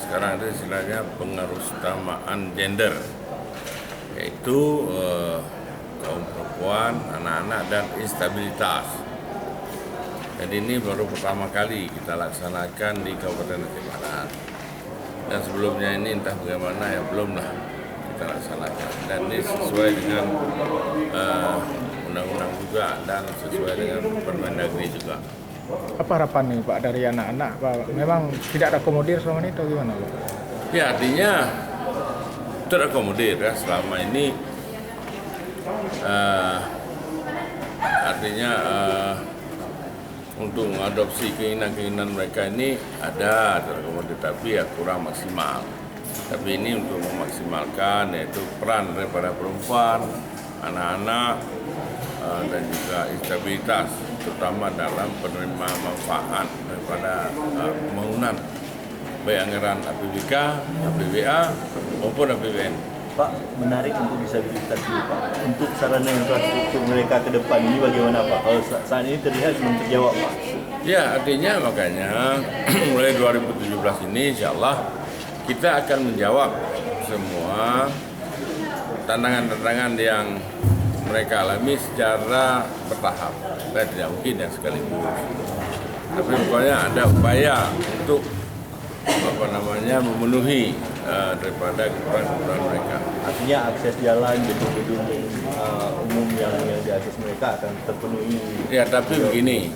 sekarang itu istilahnya pengarusutamaan gender, yaitu kaum perempuan, anak-anak, dan instabilitas. Jadi ini baru pertama kali kita laksanakan di Kabupaten Aceh Barat. Dan sebelumnya ini entah bagaimana ya belum lah kita laksanakan. Dan ini sesuai dengan undang-undang juga dan sesuai dengan Permendagri juga. Apa harapan nih Pak dari anak-anak? Pak, memang tidak terakomodir selama ini atau gimana Pak? Ya artinya terakomodir ya selama ini. Artinya untuk mengadopsi keinginan-keinginan mereka ini ada terakomodir, tapi ya kurang maksimal. Tapi ini untuk memaksimalkan yaitu peran daripada perempuan, anak-anak, dan juga instabilitas, terutama dalam penerima manfaat daripada pembangunan baik anggaran APBK, APBA maupun APBN. Pak, menarik untuk disabilitas ini Pak. Untuk sarana infrastruktur mereka ke depan ini bagaimana Pak? Kalau saat ini terlihat belum terjawab Pak. Ya artinya makanya mulai 2017 ini insya Allah kita akan menjawab semua tantangan-tantangan yang mereka alami secara bertahap. Dan tidak mungkin ya sekaligus. Tapi pokoknya ada upaya untuk memenuhi daripada kebutuhan mereka. Artinya akses jalan, gedung-gedung umum yang diakses mereka akan terpenuhi. Ya tapi begini,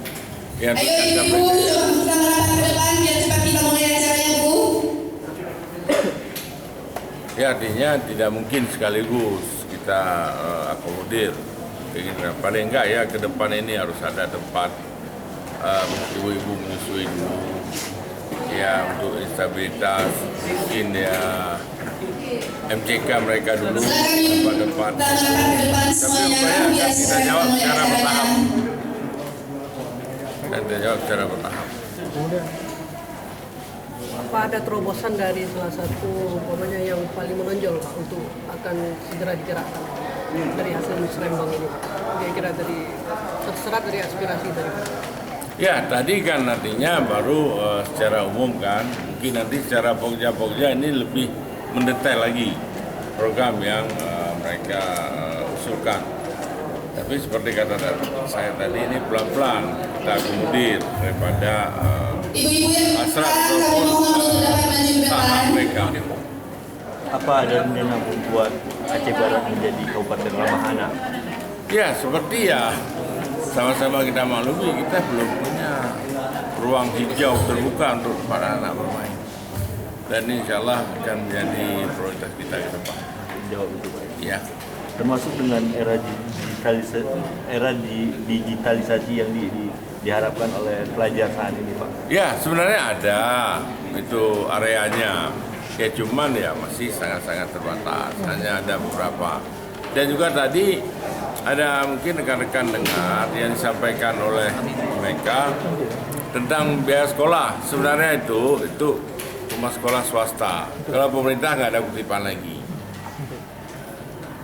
yang Ayo Ibu, kita merapat ke depan biar cepat kita mulai acaranya Bu. Ya artinya tidak mungkin sekaligus kita akomodir. Paling enggak ya ke depan ini harus ada tempat ibu-ibu menyusui dulu. Ya untuk instabilitas mungkin ya MCK mereka dulu tempat-tempat. Tapi upaya akan kita jawab secara bertahap. Dan kita jawab secara bertahap. Apa ada terobosan dari salah satu umpamanya yang paling menonjol Pak untuk akan segera digerakkan dari hasil musrembang ini Pak? Kira-kira dari terserap dari aspirasi dari Pak. Ya tadi kan nantinya baru secara umum kan, mungkin nanti secara pokja-pokja ini lebih mendetail lagi program yang mereka usulkan. Tapi seperti kata saya tadi ini pelan-pelan kita akomodir daripada hasrat ataupun tahap mereka. Apa ada rencana membuat Aceh Barat menjadi kabupaten ramah anak? Ya seperti ya sama-sama kita maklumi kita belum punya ruang hijau terbuka untuk para anak bermain. Dan insya Allah akan menjadi prioritas kita ke depan. Jawab itu Pak. Ya. Termasuk dengan era digitalisasi yang diharapkan oleh pelajar saat ini Pak. Ya sebenarnya ada itu areanya. Ya cuman ya masih sangat-sangat terbatas. Hanya ada beberapa. Dan juga tadi ada mungkin rekan-rekan dengar yang disampaikan oleh mereka tentang biaya sekolah. Sebenarnya itu rumah sekolah swasta. Kalau pemerintah nggak ada kutipan lagi.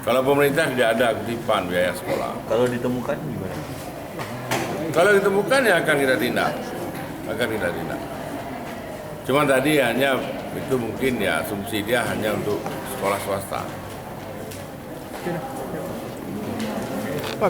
Kalau pemerintah tidak ada kutipan biaya sekolah. Kalau ditemukan gimana? Kalau ditemukan ya akan kita tindak. Cuma tadi hanya itu mungkin ya asumsi dia hanya untuk sekolah swasta.